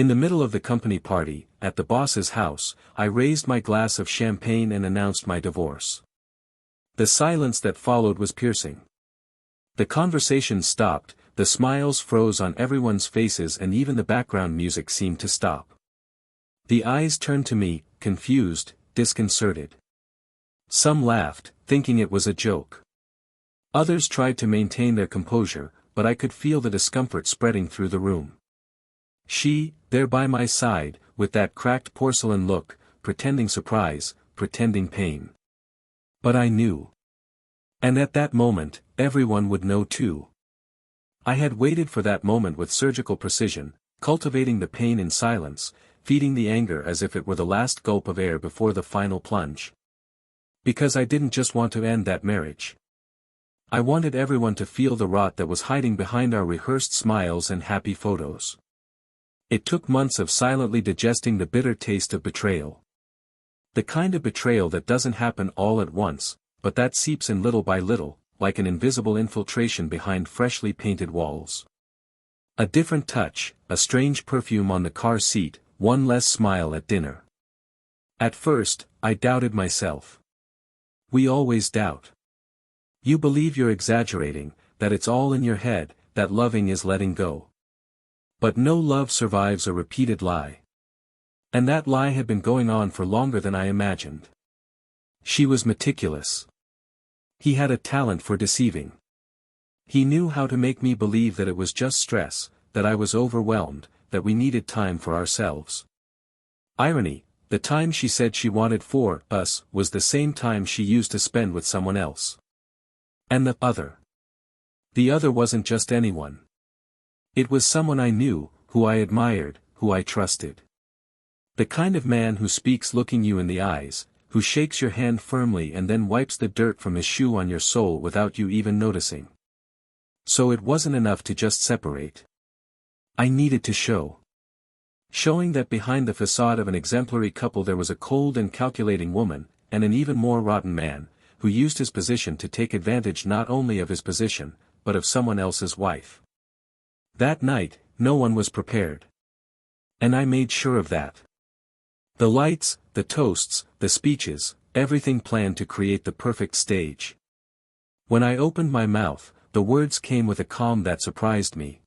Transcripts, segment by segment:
In the middle of the company party, at the boss's house, I raised my glass of champagne and announced my divorce. The silence that followed was piercing. The conversation stopped, the smiles froze on everyone's faces, and even the background music seemed to stop. The eyes turned to me, confused, disconcerted. Some laughed, thinking it was a joke. Others tried to maintain their composure, but I could feel the discomfort spreading through the room. She, there by my side, with that cracked porcelain look, pretending surprise, pretending pain. But I knew. And at that moment, everyone would know too. I had waited for that moment with surgical precision, cultivating the pain in silence, feeding the anger as if it were the last gulp of air before the final plunge. Because I didn't just want to end that marriage. I wanted everyone to feel the rot that was hiding behind our rehearsed smiles and happy photos. It took months of silently digesting the bitter taste of betrayal. The kind of betrayal that doesn't happen all at once, but that seeps in little by little, like an invisible infiltration behind freshly painted walls. A different touch, a strange perfume on the car seat, one less smile at dinner. At first, I doubted myself. We always doubt. You believe you're exaggerating, that it's all in your head, that loving is letting go. But no love survives a repeated lie. And that lie had been going on for longer than I imagined. She was meticulous. He had a talent for deceiving. He knew how to make me believe that it was just stress, that I was overwhelmed, that we needed time for ourselves. Irony, the time she said she wanted for us was the same time she used to spend with someone else. And the other. The other wasn't just anyone. It was someone I knew, who I admired, who I trusted. The kind of man who speaks looking you in the eyes, who shakes your hand firmly and then wipes the dirt from his shoe on your soul without you even noticing. So it wasn't enough to just separate. I needed to show. Showing that behind the facade of an exemplary couple there was a cold and calculating woman, and an even more rotten man, who used his position to take advantage not only of his position, but of someone else's wife. That night, no one was prepared. And I made sure of that. The lights, the toasts, the speeches, everything planned to create the perfect stage. When I opened my mouth, the words came with a calm that surprised me.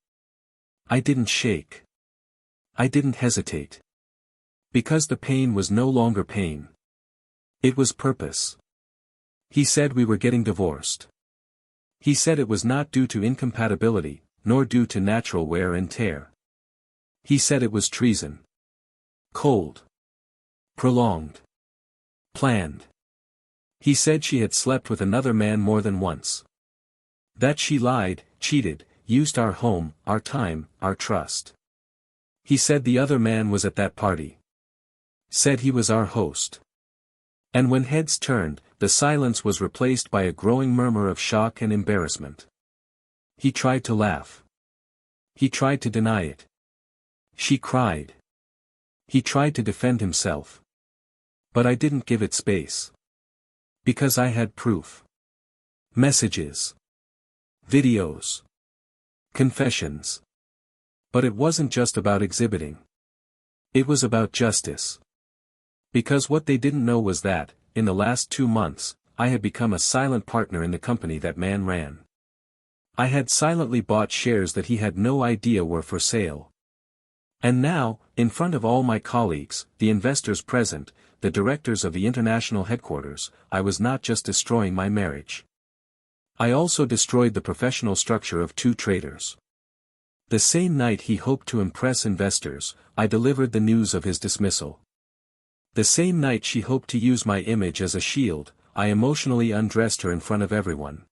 I didn't shake. I didn't hesitate. Because the pain was no longer pain. It was purpose. He said we were getting divorced. He said it was not due to incompatibility, nor due to natural wear and tear. He said it was treason. Cold. Prolonged. Planned. He said she had slept with another man more than once. That she lied, cheated, used our home, our time, our trust. He said the other man was at that party. Said he was our host. And when heads turned, the silence was replaced by a growing murmur of shock and embarrassment. He tried to laugh. He tried to deny it. She cried. He tried to defend himself. But I didn't give it space. Because I had proof. Messages. Videos. Confessions. But it wasn't just about exhibiting. It was about justice. Because what they didn't know was that, in the last 2 months, I had become a silent partner in the company that man ran. I had silently bought shares that he had no idea were for sale. And now, in front of all my colleagues, the investors present, the directors of the international headquarters, I was not just destroying my marriage. I also destroyed the professional structure of 2 traders. The same night he hoped to impress investors, I delivered the news of his dismissal. The same night she hoped to use my image as a shield, I emotionally undressed her in front of everyone.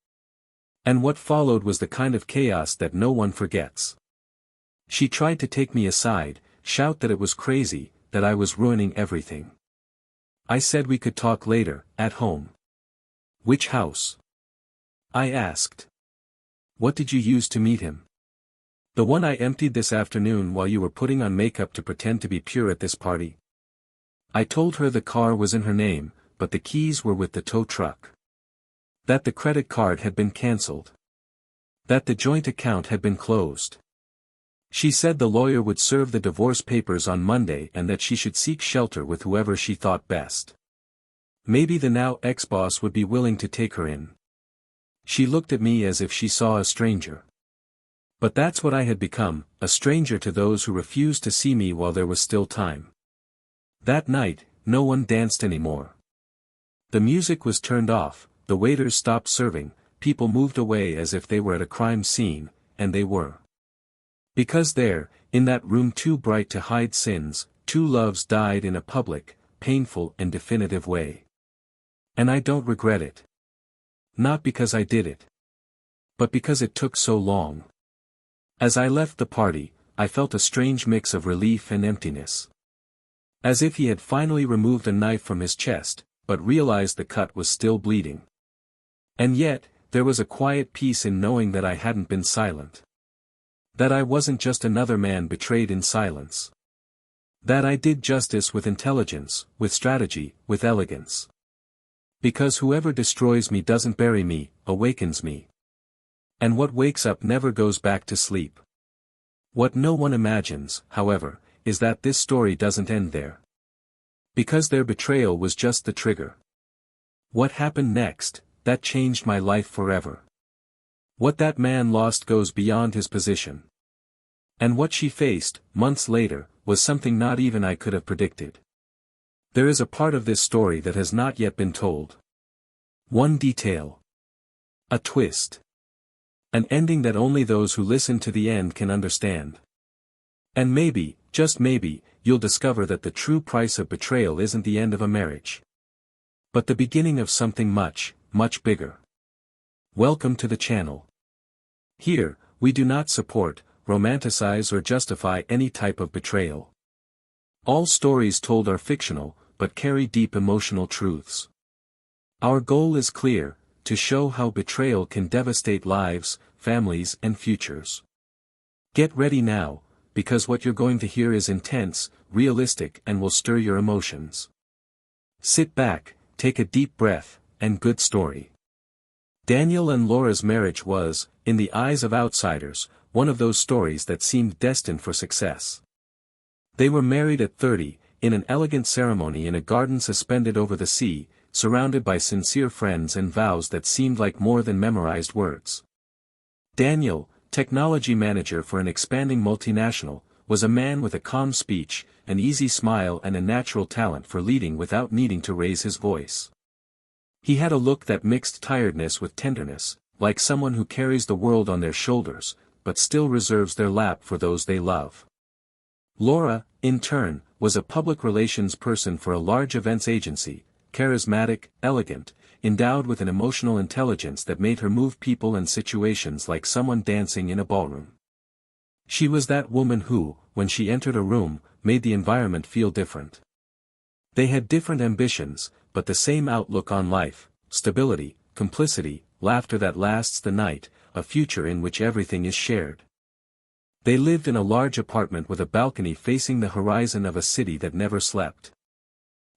And what followed was the kind of chaos that no one forgets. She tried to take me aside, shout that it was crazy, that I was ruining everything. I said we could talk later, at home. Which house? I asked. What did you use to meet him? The one I emptied this afternoon while you were putting on makeup to pretend to be pure at this party. I told her the car was in her name, but the keys were with the tow truck. That the credit card had been cancelled. That the joint account had been closed. She said the lawyer would serve the divorce papers on Monday and that she should seek shelter with whoever she thought best. Maybe the now ex-boss would be willing to take her in. She looked at me as if she saw a stranger. But that's what I had become, a stranger to those who refused to see me while there was still time. That night, no one danced anymore. The music was turned off, the waiters stopped serving, people moved away as if they were at a crime scene, and they were. Because there, in that room too bright to hide sins, two loves died in a public, painful and definitive way. And I don't regret it. Not because I did it. But because it took so long. As I left the party, I felt a strange mix of relief and emptiness. As if he had finally removed a knife from his chest, but realized the cut was still bleeding. And yet, there was a quiet peace in knowing that I hadn't been silent. That I wasn't just another man betrayed in silence. That I did justice with intelligence, with strategy, with elegance. Because whoever destroys me doesn't bury me, awakens me. And what wakes up never goes back to sleep. What no one imagines, however, is that this story doesn't end there. Because their betrayal was just the trigger. What happened next, that changed my life forever. What that man lost goes beyond his position. And what she faced, months later, was something not even I could have predicted. There is a part of this story that has not yet been told. One detail. A twist. An ending that only those who listen to the end can understand. And maybe, just maybe, you'll discover that the true price of betrayal isn't the end of a marriage. But the beginning of something much, much bigger. Welcome to the channel. Here, we do not support, romanticize or justify any type of betrayal. All stories told are fictional, but carry deep emotional truths. Our goal is clear, to show how betrayal can devastate lives, families and futures. Get ready now, because what you're going to hear is intense, realistic and will stir your emotions. Sit back, take a deep breath, and good story. Daniel and Laura's marriage was, in the eyes of outsiders, one of those stories that seemed destined for success. They were married at 30, in an elegant ceremony in a garden suspended over the sea, surrounded by sincere friends and vows that seemed like more than memorized words. Daniel, technology manager for an expanding multinational, was a man with a calm speech, an easy smile and a natural talent for leading without needing to raise his voice. He had a look that mixed tiredness with tenderness, like someone who carries the world on their shoulders, but still reserves their lap for those they love. Laura, in turn, was a public relations person for a large events agency, charismatic, elegant, endowed with an emotional intelligence that made her move people and situations like someone dancing in a ballroom. She was that woman who, when she entered a room, made the environment feel different. They had different ambitions, but the same outlook on life, stability, complicity, laughter that lasts the night, a future in which everything is shared. They lived in a large apartment with a balcony facing the horizon of a city that never slept.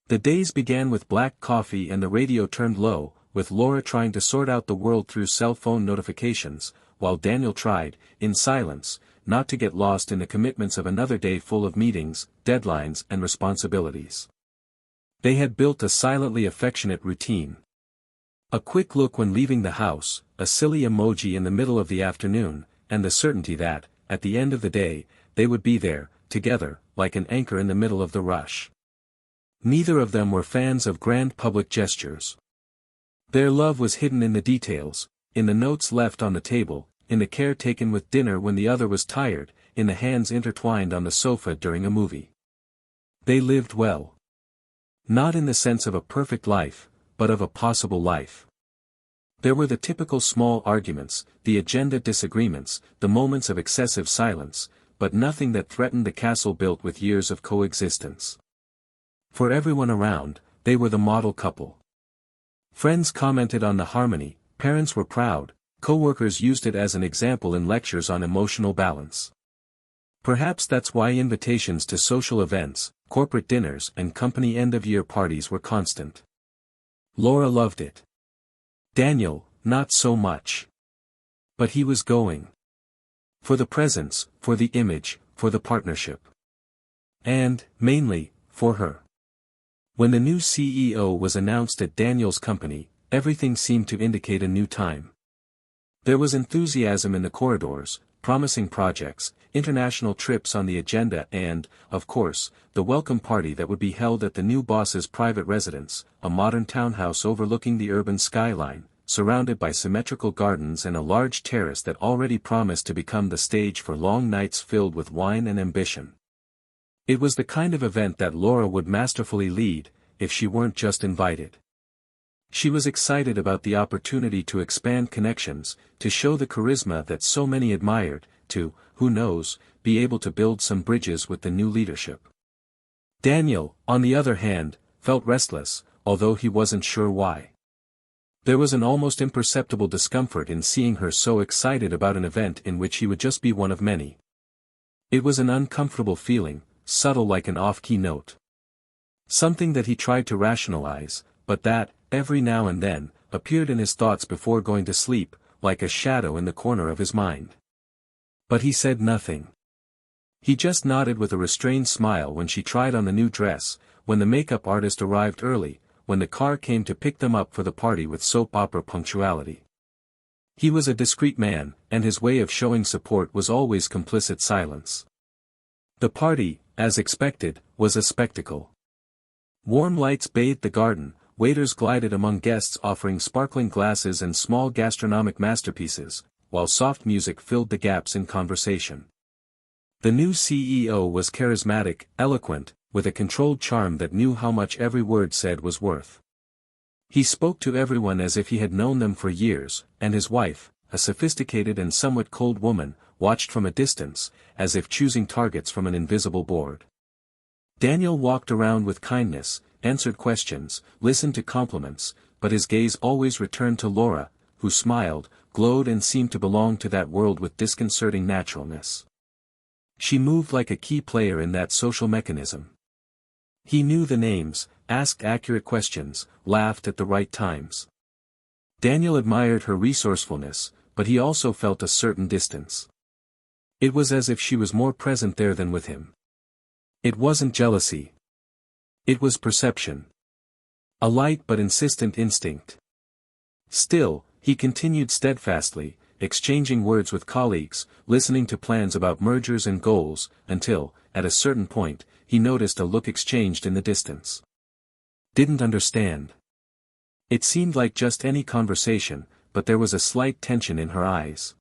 The days began with black coffee and the radio turned low, with Laura trying to sort out the world through cell phone notifications, while Daniel tried, in silence, not to get lost in the commitments of another day full of meetings, deadlines and responsibilities. They had built a silently affectionate routine. A quick look when leaving the house, a silly emoji in the middle of the afternoon, and the certainty that, at the end of the day, they would be there, together, like an anchor in the middle of the rush. Neither of them were fans of grand public gestures. Their love was hidden in the details, in the notes left on the table, in the care taken with dinner when the other was tired, in the hands intertwined on the sofa during a movie. They lived well. Not in the sense of a perfect life, but of a possible life. There were the typical small arguments, the agenda disagreements, the moments of excessive silence, but nothing that threatened the castle built with years of coexistence. For everyone around, they were the model couple. Friends commented on the harmony, parents were proud, co-workers used it as an example in lectures on emotional balance. Perhaps that's why invitations to social events, corporate dinners and company end-of-year parties were constant. Laura loved it. Daniel, not so much. But he was going. For the presence, for the image, for the partnership. And, mainly, for her. When the new CEO was announced at Daniel's company, everything seemed to indicate a new time. There was enthusiasm in the corridors, promising projects, international trips on the agenda and, of course, the welcome party that would be held at the new boss's private residence, a modern townhouse overlooking the urban skyline, surrounded by symmetrical gardens and a large terrace that already promised to become the stage for long nights filled with wine and ambition. It was the kind of event that Laura would masterfully lead, if she weren't just invited. She was excited about the opportunity to expand connections, to show the charisma that so many admired, to, who knows, be able to build some bridges with the new leadership. Daniel, on the other hand, felt restless, although he wasn't sure why. There was an almost imperceptible discomfort in seeing her so excited about an event in which he would just be one of many. It was an uncomfortable feeling, subtle like an off-key note. Something that he tried to rationalize, but that, every now and then, appeared in his thoughts before going to sleep, like a shadow in the corner of his mind. But he said nothing. He just nodded with a restrained smile when she tried on the new dress, when the makeup artist arrived early, when the car came to pick them up for the party with soap opera punctuality. He was a discreet man, and his way of showing support was always complicit silence. The party, as expected, was a spectacle. Warm lights bathed the garden, waiters glided among guests offering sparkling glasses and small gastronomic masterpieces, while soft music filled the gaps in conversation. The new CEO was charismatic, eloquent, with a controlled charm that knew how much every word said was worth. He spoke to everyone as if he had known them for years, and his wife, a sophisticated and somewhat cold woman, watched from a distance, as if choosing targets from an invisible board. Daniel walked around with kindness, answered questions, listened to compliments, but his gaze always returned to Laura, who smiled, glowed and seemed to belong to that world with disconcerting naturalness. She moved like a key player in that social mechanism. He knew the names, asked accurate questions, laughed at the right times. Daniel admired her resourcefulness, but he also felt a certain distance. It was as if she was more present there than with him. It wasn't jealousy. It was perception. A light but insistent instinct. Still, he continued steadfastly, exchanging words with colleagues, listening to plans about mergers and goals, until, at a certain point, he noticed a look exchanged in the distance. Didn't understand. It seemed like just any conversation, but there was a slight tension in her eyes.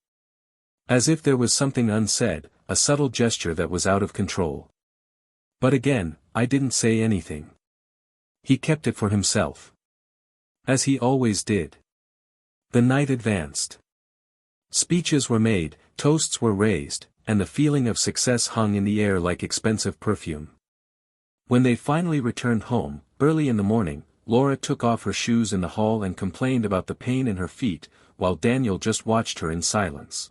As if there was something unsaid, a subtle gesture that was out of control. But again, I didn't say anything. He kept it for himself. As he always did. The night advanced. Speeches were made, toasts were raised, and the feeling of success hung in the air like expensive perfume. When they finally returned home, early in the morning, Laura took off her shoes in the hall and complained about the pain in her feet, while Daniel just watched her in silence.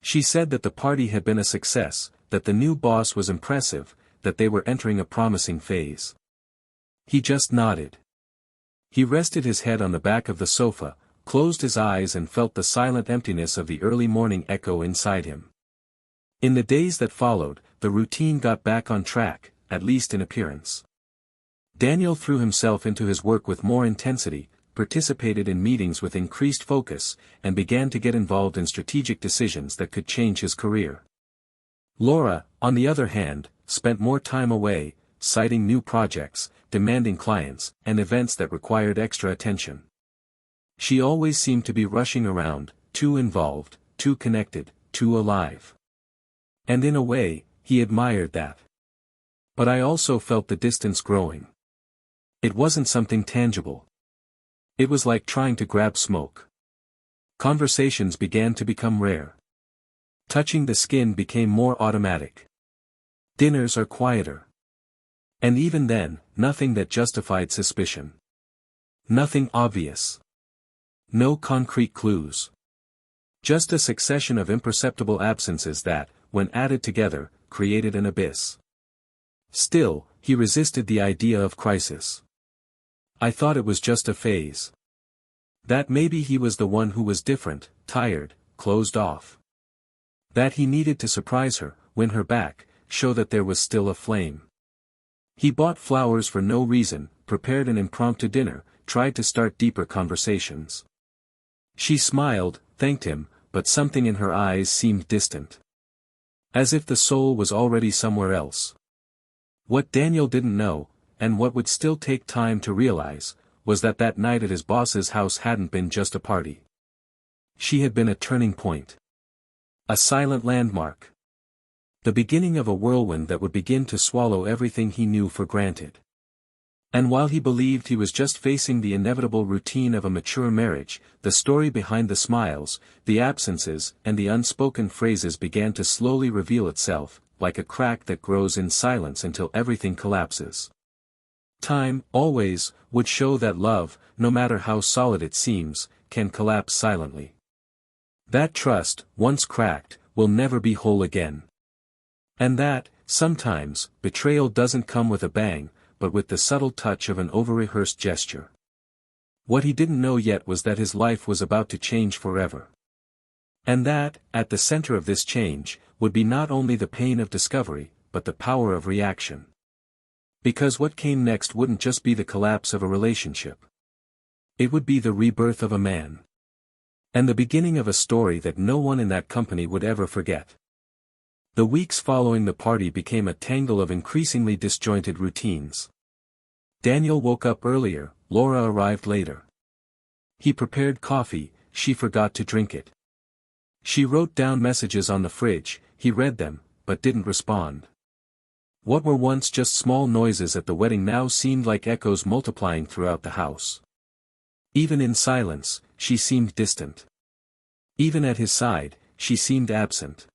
She said that the party had been a success, that the new boss was impressive, that they were entering a promising phase. He just nodded. He rested his head on the back of the sofa, closed his eyes and felt the silent emptiness of the early morning echo inside him. In the days that followed, the routine got back on track, at least in appearance. Daniel threw himself into his work with more intensity, participated in meetings with increased focus, and began to get involved in strategic decisions that could change his career. Laura, on the other hand, spent more time away, citing new projects, demanding clients, and events that required extra attention. She always seemed to be rushing around, too involved, too connected, too alive. And in a way, he admired that. But I also felt the distance growing. It wasn't something tangible. It was like trying to grab smoke. Conversations began to become rare. Touching the skin became more automatic. Dinners are quieter. And even then, nothing that justified suspicion. Nothing obvious. No concrete clues. Just a succession of imperceptible absences that, when added together, created an abyss. Still, he resisted the idea of crisis. I thought it was just a phase. That maybe he was the one who was different, tired, closed off. That he needed to surprise her, win her back, show that there was still a flame. He bought flowers for no reason, prepared an impromptu dinner, tried to start deeper conversations. She smiled, thanked him, but something in her eyes seemed distant. As if the soul was already somewhere else. What Daniel didn't know, and what would still take time to realize, was that that night at his boss's house hadn't been just a party. She had been a turning point. A silent landmark. The beginning of a whirlwind that would begin to swallow everything he knew for granted. And while he believed he was just facing the inevitable routine of a mature marriage, the story behind the smiles, the absences, and the unspoken phrases began to slowly reveal itself, like a crack that grows in silence until everything collapses. Time, always, would show that love, no matter how solid it seems, can collapse silently. That trust, once cracked, will never be whole again. And that, sometimes, betrayal doesn't come with a bang, but with the subtle touch of an over-rehearsed gesture. What he didn't know yet was that his life was about to change forever. And that, at the center of this change, would be not only the pain of discovery, but the power of reaction. Because what came next wouldn't just be the collapse of a relationship. It would be the rebirth of a man. And the beginning of a story that no one in that company would ever forget. The weeks following the party became a tangle of increasingly disjointed routines. Daniel woke up earlier, Laura arrived later. He prepared coffee, she forgot to drink it. She wrote down messages on the fridge, he read them, but didn't respond. What were once just small noises at the wedding now seemed like echoes multiplying throughout the house. Even in silence, she seemed distant. Even at his side, she seemed absent.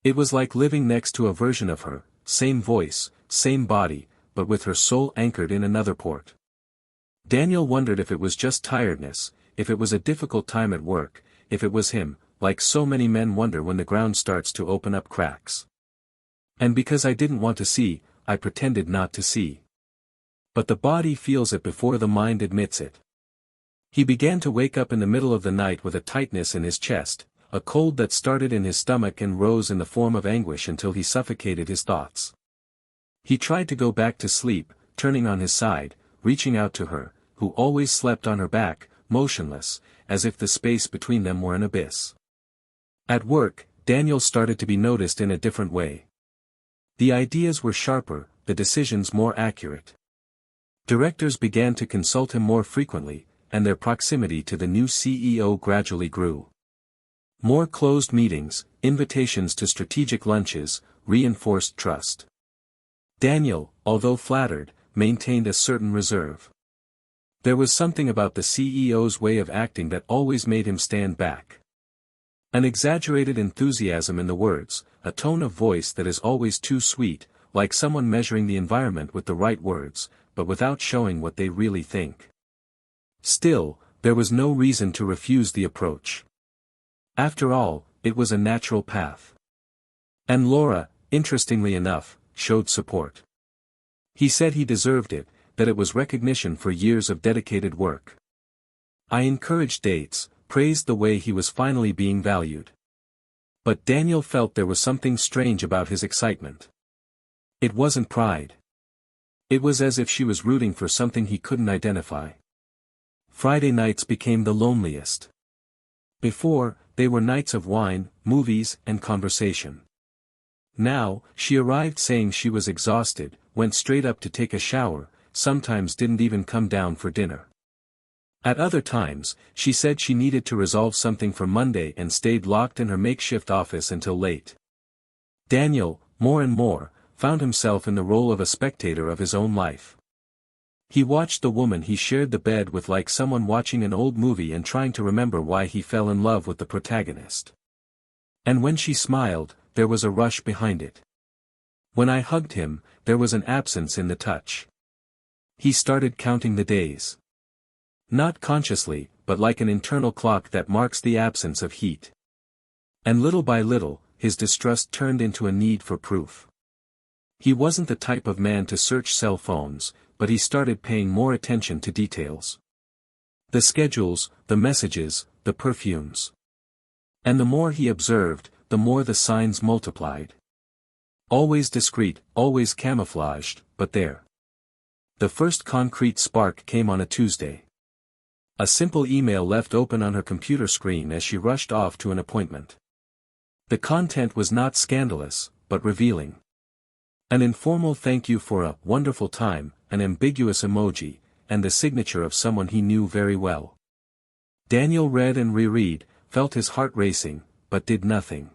It was like living next to a version of her, same voice, same body, but with her soul anchored in another port. Daniel wondered if it was just tiredness, if it was a difficult time at work, if it was him, like so many men wonder when the ground starts to open up cracks. And because I didn't want to see, I pretended not to see. But the body feels it before the mind admits it. He began to wake up in the middle of the night with a tightness in his chest, a cold that started in his stomach and rose in the form of anguish until he suffocated his thoughts. He tried to go back to sleep, turning on his side, reaching out to her, who always slept on her back, motionless, as if the space between them were an abyss. At work, Daniel started to be noticed in a different way. The ideas were sharper, the decisions more accurate. Directors began to consult him more frequently, and their proximity to the new CEO gradually grew. More closed meetings, invitations to strategic lunches, reinforced trust. Daniel, although flattered, maintained a certain reserve. There was something about the CEO's way of acting that always made him stand back. An exaggerated enthusiasm in the words, a tone of voice that is always too sweet, like someone measuring the environment with the right words, but without showing what they really think. Still, there was no reason to refuse the approach. After all, it was a natural path. And Laura, interestingly enough, showed support. He said he deserved it, that it was recognition for years of dedicated work. I encouraged dates, praised the way he was finally being valued. But Daniel felt there was something strange about his excitement. It wasn't pride. It was as if she was rooting for something he couldn't identify. Friday nights became the loneliest. Before, they were nights of wine, movies, and conversation. Now, she arrived saying she was exhausted, went straight up to take a shower, sometimes didn't even come down for dinner. At other times, she said she needed to resolve something for Monday and stayed locked in her makeshift office until late. Daniel, more and more, found himself in the role of a spectator of his own life. He watched the woman he shared the bed with like someone watching an old movie and trying to remember why he fell in love with the protagonist. And when she smiled, there was a rush behind it. When I hugged him, there was an absence in the touch. He started counting the days. Not consciously, but like an internal clock that marks the absence of heat. And little by little, his distrust turned into a need for proof. He wasn't the type of man to search cell phones, but he started paying more attention to details. The schedules, the messages, the perfumes. And the more he observed, the more the signs multiplied. Always discreet, always camouflaged, but there. The first concrete spark came on a Tuesday. A simple email left open on her computer screen as she rushed off to an appointment. The content was not scandalous, but revealing. An informal thank you for a wonderful time, an ambiguous emoji, and the signature of someone he knew very well. Daniel read and reread, felt his heart racing, but did nothing.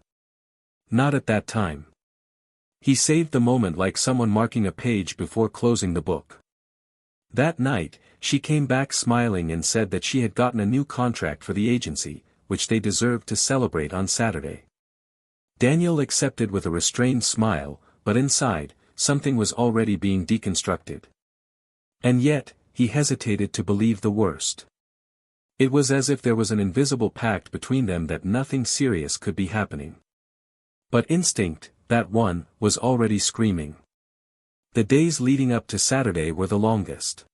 Not at that time. He saved the moment like someone marking a page before closing the book. That night, she came back smiling and said that she had gotten a new contract for the agency, which they deserved to celebrate on Saturday. Daniel accepted with a restrained smile, but inside, something was already being deconstructed. And yet, he hesitated to believe the worst. It was as if there was an invisible pact between them that nothing serious could be happening. But instinct, that one, was already screaming. The days leading up to Saturday were the longest.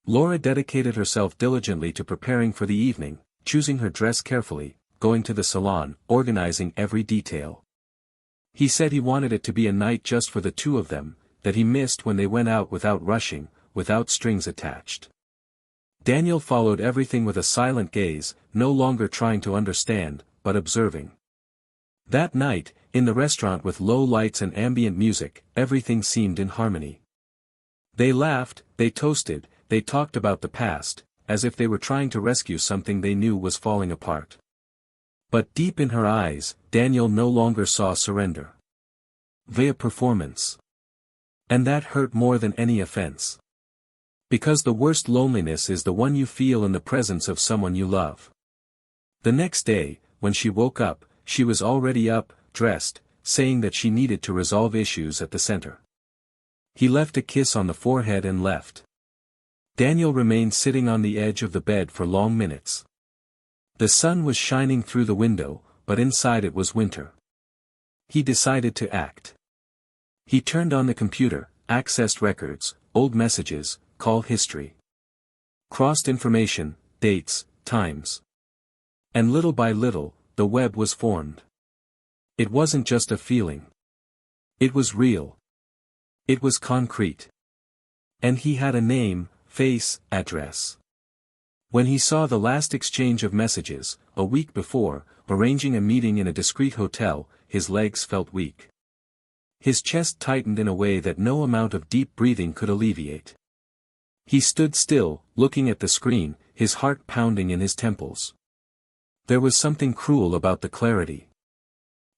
Laura dedicated herself diligently to preparing for the evening, choosing her dress carefully, going to the salon, organizing every detail. He said he wanted it to be a night just for the two of them, that he missed when they went out without rushing, without strings attached. Daniel followed everything with a silent gaze, no longer trying to understand, but observing. That night, in the restaurant with low lights and ambient music, everything seemed in harmony. They laughed, they toasted, they talked about the past, as if they were trying to rescue something they knew was falling apart. But deep in her eyes, Daniel no longer saw surrender. Via performance. And that hurt more than any offense. Because the worst loneliness is the one you feel in the presence of someone you love. The next day, when she woke up, she was already up, dressed, saying that she needed to resolve issues at the center. He left a kiss on the forehead and left. Daniel remained sitting on the edge of the bed for long minutes. The sun was shining through the window, but inside it was winter. He decided to act. He turned on the computer, accessed records, old messages, call history. Crossed information, dates, times. And little by little, the web was formed. It wasn't just a feeling. It was real. It was concrete. And he had a name, face, address. When he saw the last exchange of messages, a week before, arranging a meeting in a discreet hotel, his legs felt weak. His chest tightened in a way that no amount of deep breathing could alleviate. He stood still, looking at the screen, his heart pounding in his temples. There was something cruel about the clarity.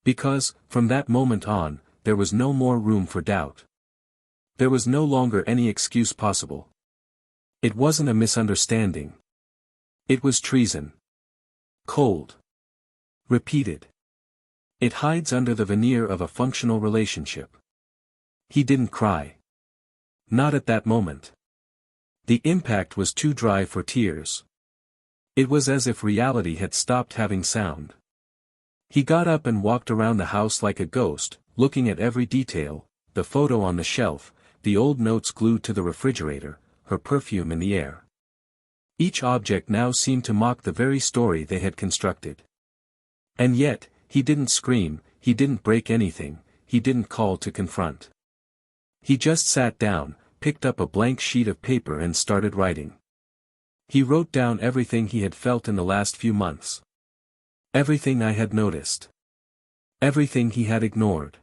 Because, from that moment on, there was no more room for doubt. There was no longer any excuse possible. It wasn't a misunderstanding. It was treason. Cold. Repeated. It hides under the veneer of a functional relationship. He didn't cry. Not at that moment. The impact was too dry for tears. It was as if reality had stopped having sound. He got up and walked around the house like a ghost, looking at every detail, the photo on the shelf, the old notes glued to the refrigerator, her perfume in the air. Each object now seemed to mock the very story they had constructed. And yet, he didn't scream, he didn't break anything, he didn't call to confront. He just sat down, picked up a blank sheet of paper and started writing. He wrote down everything he had felt in the last few months. Everything I had noticed. Everything he had ignored.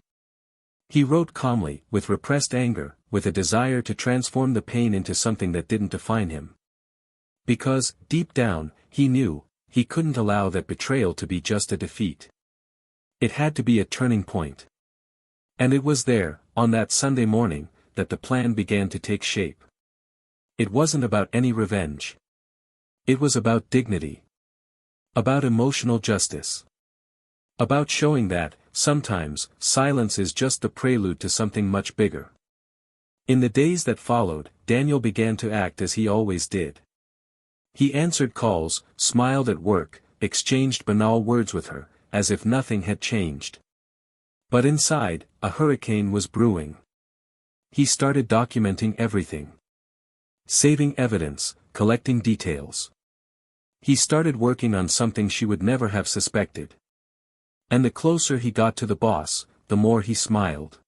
He wrote calmly, with repressed anger, with a desire to transform the pain into something that didn't define him. Because, deep down, he knew, he couldn't allow that betrayal to be just a defeat. It had to be a turning point. And it was there, on that Sunday morning, that the plan began to take shape. It wasn't about any revenge. It was about dignity. About emotional justice. About showing that, sometimes, silence is just the prelude to something much bigger. In the days that followed, Daniel began to act as he always did. He answered calls, smiled at work, exchanged banal words with her, as if nothing had changed. But inside, a hurricane was brewing. He started documenting everything. Saving evidence, collecting details. He started working on something she would never have suspected. And the closer he got to the boss, the more he smiled.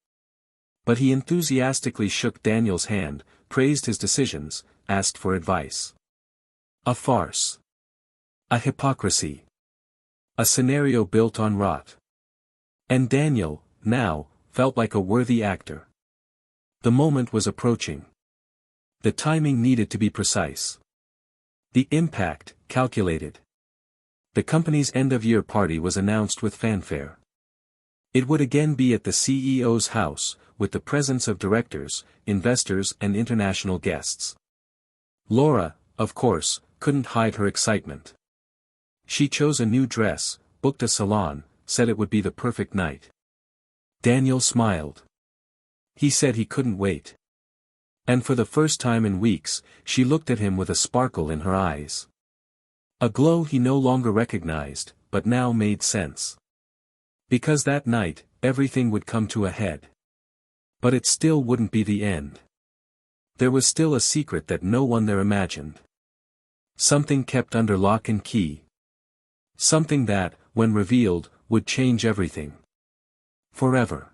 But he enthusiastically shook Daniel's hand, praised his decisions, asked for advice. A farce. A hypocrisy. A scenario built on rot. And Daniel, now, felt like a worthy actor. The moment was approaching. The timing needed to be precise. The impact, calculated. The company's end-of-year party was announced with fanfare. It would again be at the CEO's house, with the presence of directors, investors and international guests. Laura, of course, couldn't hide her excitement. She chose a new dress, booked a salon, said it would be the perfect night. Daniel smiled. He said he couldn't wait. And for the first time in weeks, she looked at him with a sparkle in her eyes. A glow he no longer recognized, but now made sense. Because that night, everything would come to a head. But it still wouldn't be the end. There was still a secret that no one there imagined. Something kept under lock and key. Something that, when revealed, would change everything. Forever.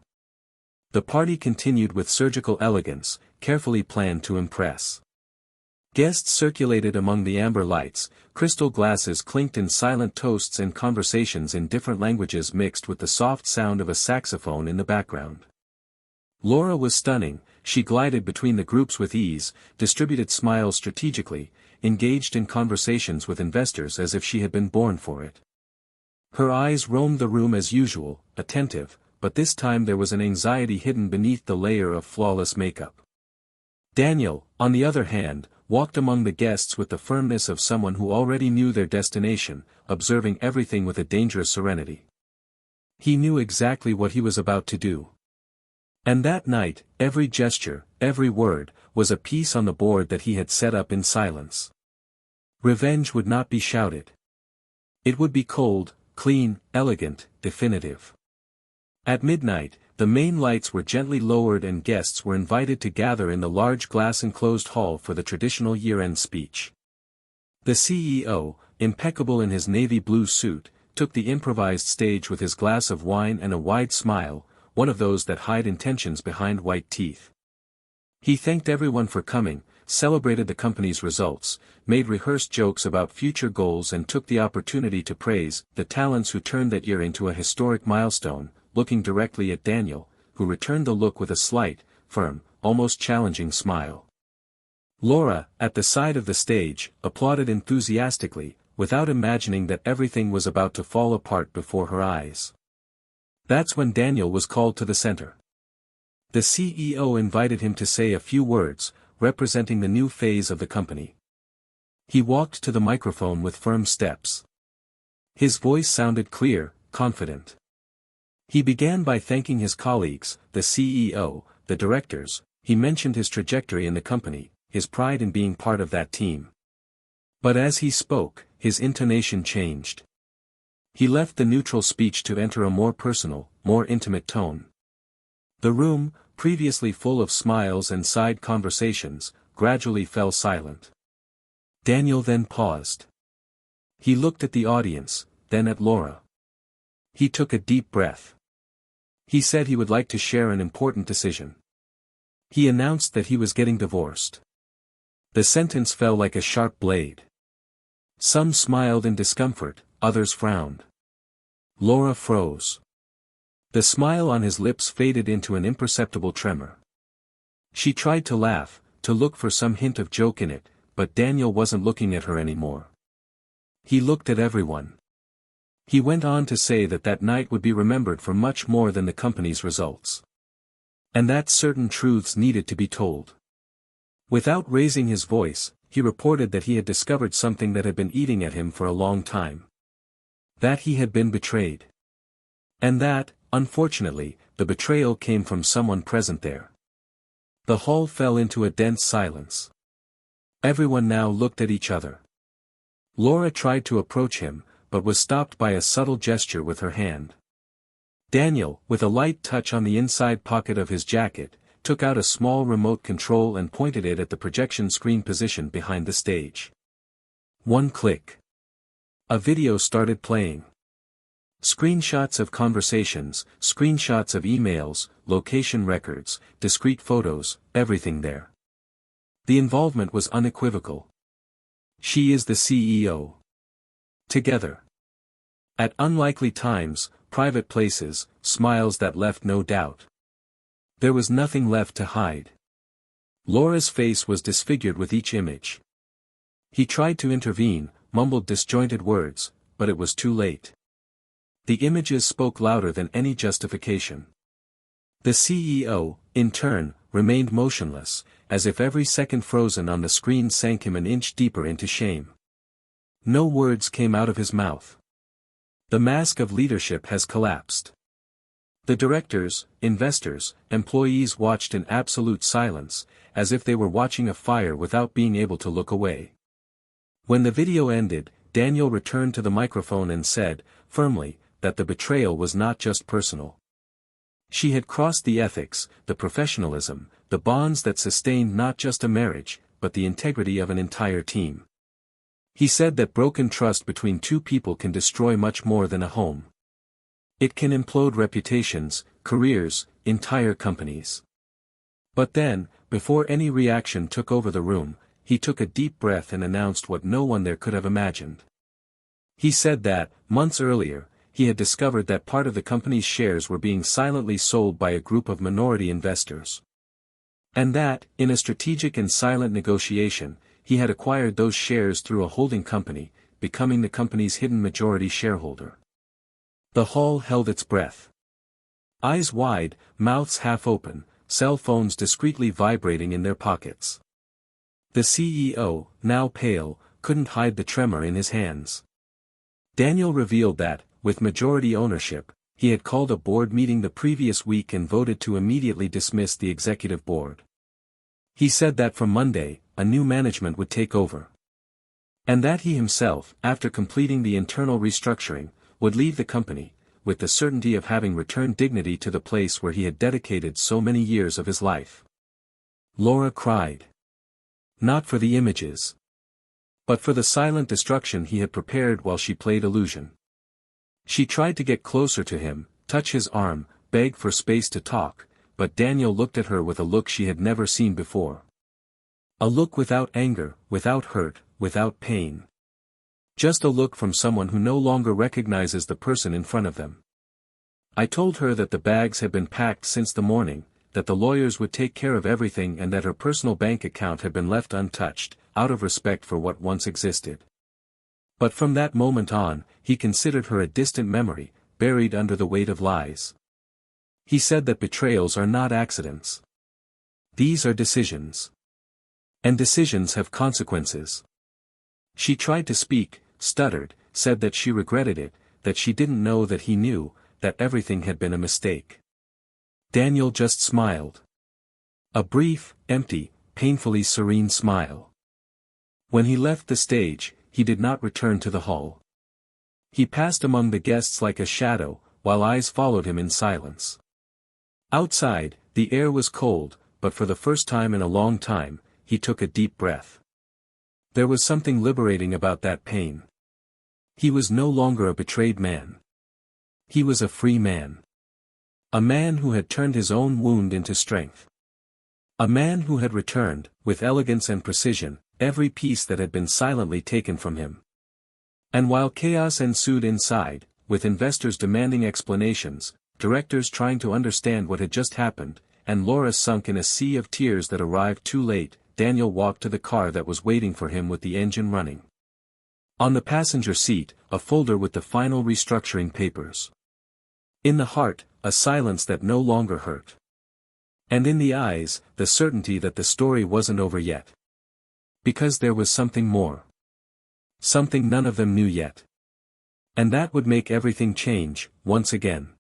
The party continued with surgical elegance, carefully planned to impress. Guests circulated among the amber lights, crystal glasses clinked in silent toasts and conversations in different languages mixed with the soft sound of a saxophone in the background. Laura was stunning, she glided between the groups with ease, distributed smiles strategically, engaged in conversations with investors as if she had been born for it. Her eyes roamed the room as usual, attentive, but this time there was an anxiety hidden beneath the layer of flawless makeup. Daniel, on the other hand, walked among the guests with the firmness of someone who already knew their destination, observing everything with a dangerous serenity. He knew exactly what he was about to do. And that night, every gesture, every word, was a piece on the board that he had set up in silence. Revenge would not be shouted. It would be cold, clean, elegant, definitive. At midnight, the main lights were gently lowered and guests were invited to gather in the large glass-enclosed hall for the traditional year-end speech. The CEO, impeccable in his navy blue suit, took the improvised stage with his glass of wine and a wide smile, one of those that hide intentions behind white teeth. He thanked everyone for coming, celebrated the company's results, made rehearsed jokes about future goals and took the opportunity to praise the talents who turned that year into a historic milestone, looking directly at Daniel, who returned the look with a slight, firm, almost challenging smile. Laura, at the side of the stage, applauded enthusiastically, without imagining that everything was about to fall apart before her eyes. That's when Daniel was called to the center. The CEO invited him to say a few words, representing the new phase of the company. He walked to the microphone with firm steps. His voice sounded clear, confident. He began by thanking his colleagues, the CEO, the directors. He mentioned his trajectory in the company, his pride in being part of that team. But as he spoke, his intonation changed. He left the neutral speech to enter a more personal, more intimate tone. The room, previously full of smiles and side conversations, gradually fell silent. Daniel then paused. He looked at the audience, then at Laura. He took a deep breath. He said he would like to share an important decision. He announced that he was getting divorced. The sentence fell like a sharp blade. Some smiled in discomfort, others frowned. Laura froze. The smile on his lips faded into an imperceptible tremor. She tried to laugh, to look for some hint of joke in it, but Daniel wasn't looking at her anymore. He looked at everyone. He went on to say that that night would be remembered for much more than the company's results. And that certain truths needed to be told. Without raising his voice, he reported that he had discovered something that had been eating at him for a long time. That he had been betrayed. And that, unfortunately, the betrayal came from someone present there. The hall fell into a dense silence. Everyone now looked at each other. Laura tried to approach him, but was stopped by a subtle gesture with her hand. Daniel, with a light touch on the inside pocket of his jacket, took out a small remote control and pointed it at the projection screen positioned behind the stage. One click. A video started playing. Screenshots of conversations, screenshots of emails, location records, discrete photos, everything there. The involvement was unequivocal. She is the CEO. Together. At unlikely times, private places, smiles that left no doubt. There was nothing left to hide. Laura's face was disfigured with each image. He tried to intervene, mumbled disjointed words, but it was too late. The images spoke louder than any justification. The CEO, in turn, remained motionless, as if every second frozen on the screen sank him an inch deeper into shame. No words came out of his mouth. The mask of leadership has collapsed. The directors, investors, employees watched in absolute silence, as if they were watching a fire without being able to look away. When the video ended, Daniel returned to the microphone and said, firmly, that the betrayal was not just personal. She had crossed the ethics, the professionalism, the bonds that sustained not just a marriage, but the integrity of an entire team. He said that broken trust between two people can destroy much more than a home. It can implode reputations, careers, entire companies. But then, before any reaction took over the room, he took a deep breath and announced what no one there could have imagined. He said that, months earlier, he had discovered that part of the company's shares were being silently sold by a group of minority investors. And that, in a strategic and silent negotiation, he had acquired those shares through a holding company, becoming the company's hidden majority shareholder. The hall held its breath. Eyes wide, mouths half open, cell phones discreetly vibrating in their pockets. The CEO, now pale, couldn't hide the tremor in his hands. Daniel revealed that, with majority ownership, he had called a board meeting the previous week and voted to immediately dismiss the executive board. He said that from Monday, a new management would take over. And that he himself, after completing the internal restructuring, would leave the company, with the certainty of having returned dignity to the place where he had dedicated so many years of his life. Laura cried. Not for the images. But for the silent destruction he had prepared while she played illusion. She tried to get closer to him, touch his arm, beg for space to talk, but Daniel looked at her with a look she had never seen before. A look without anger, without hurt, without pain. Just a look from someone who no longer recognizes the person in front of them. I told her that the bags had been packed since the morning, that the lawyers would take care of everything and that her personal bank account had been left untouched, out of respect for what once existed. But from that moment on, he considered her a distant memory, buried under the weight of lies. He said that betrayals are not accidents. These are decisions. And decisions have consequences. She tried to speak, stuttered, said that she regretted it, that she didn't know that he knew, that everything had been a mistake. Daniel just smiled. A brief, empty, painfully serene smile. When he left the stage, he did not return to the hall. He passed among the guests like a shadow, while eyes followed him in silence. Outside, the air was cold, but for the first time in a long time, he took a deep breath. There was something liberating about that pain. He was no longer a betrayed man. He was a free man. A man who had turned his own wound into strength. A man who had returned, with elegance and precision, every piece that had been silently taken from him. And while chaos ensued inside, with investors demanding explanations, directors trying to understand what had just happened, and Laura sunk in a sea of tears that arrived too late, Daniel walked to the car that was waiting for him with the engine running. On the passenger seat, a folder with the final restructuring papers. In the heart, a silence that no longer hurt. And in the eyes, the certainty that the story wasn't over yet. Because there was something more. Something none of them knew yet. And that would make everything change, once again.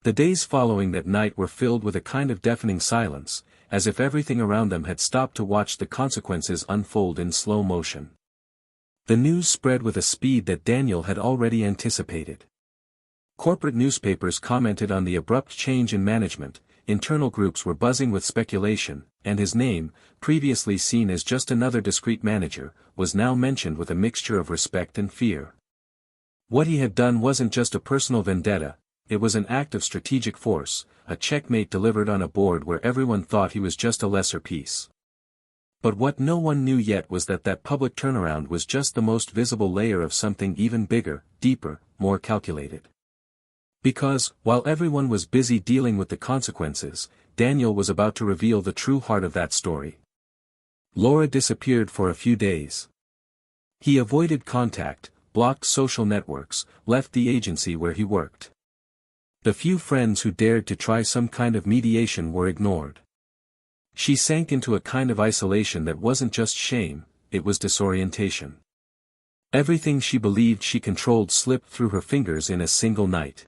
The days following that night were filled with a kind of deafening silence, as if everything around them had stopped to watch the consequences unfold in slow motion. The news spread with a speed that Daniel had already anticipated. Corporate newspapers commented on the abrupt change in management, internal groups were buzzing with speculation, and his name, previously seen as just another discreet manager, was now mentioned with a mixture of respect and fear. What he had done wasn't just a personal vendetta, it was an act of strategic force, a checkmate delivered on a board where everyone thought he was just a lesser piece. But what no one knew yet was that public turnaround was just the most visible layer of something even bigger, deeper, more calculated. Because, while everyone was busy dealing with the consequences, Daniel was about to reveal the true heart of that story. Laura disappeared for a few days. He avoided contact, blocked social networks, left the agency where he worked. The few friends who dared to try some kind of mediation were ignored. She sank into a kind of isolation that wasn't just shame, it was disorientation. Everything she believed she controlled slipped through her fingers in a single night.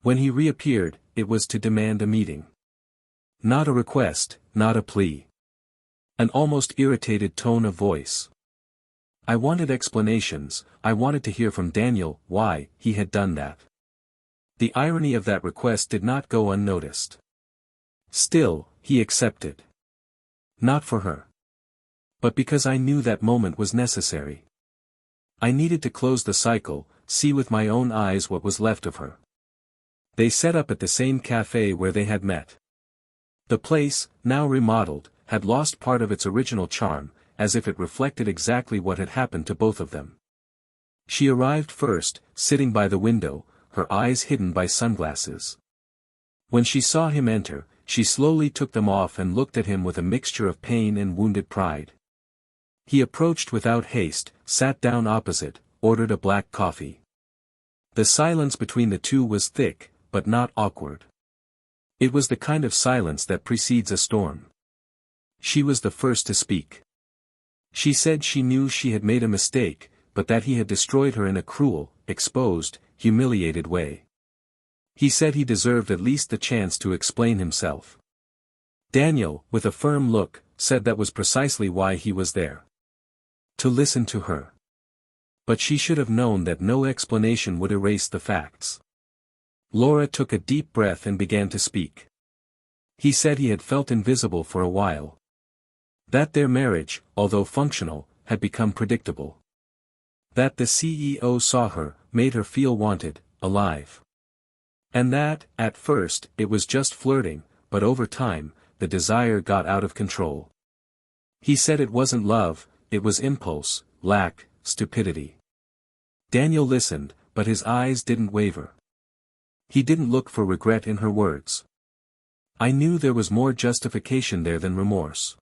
When he reappeared, it was to demand a meeting. Not a request, not a plea. An almost irritated tone of voice. I wanted explanations, I wanted to hear from Daniel why he had done that. The irony of that request did not go unnoticed. Still, he accepted. Not for her. But because I knew that moment was necessary. I needed to close the cycle, see with my own eyes what was left of her. They set up at the same cafe where they had met. The place, now remodeled, had lost part of its original charm, as if it reflected exactly what had happened to both of them. She arrived first, sitting by the window, her eyes hidden by sunglasses. When she saw him enter, she slowly took them off and looked at him with a mixture of pain and wounded pride. He approached without haste, sat down opposite, ordered a black coffee. The silence between the two was thick, but not awkward. It was the kind of silence that precedes a storm. She was the first to speak. She said she knew she had made a mistake, but that he had destroyed her in a cruel, exposed, humiliated way. He said he deserved at least the chance to explain himself. Daniel, with a firm look, said that was precisely why he was there. To listen to her. But she should have known that no explanation would erase the facts. Laura took a deep breath and began to speak. He said he had felt invisible for a while. That their marriage, although functional, had become predictable. That the CEO saw her, made her feel wanted, alive. And that, at first, it was just flirting, but over time, the desire got out of control. He said it wasn't love, it was impulse, lack, stupidity. Daniel listened, but his eyes didn't waver. He didn't look for regret in her words. I knew there was more justification there than remorse.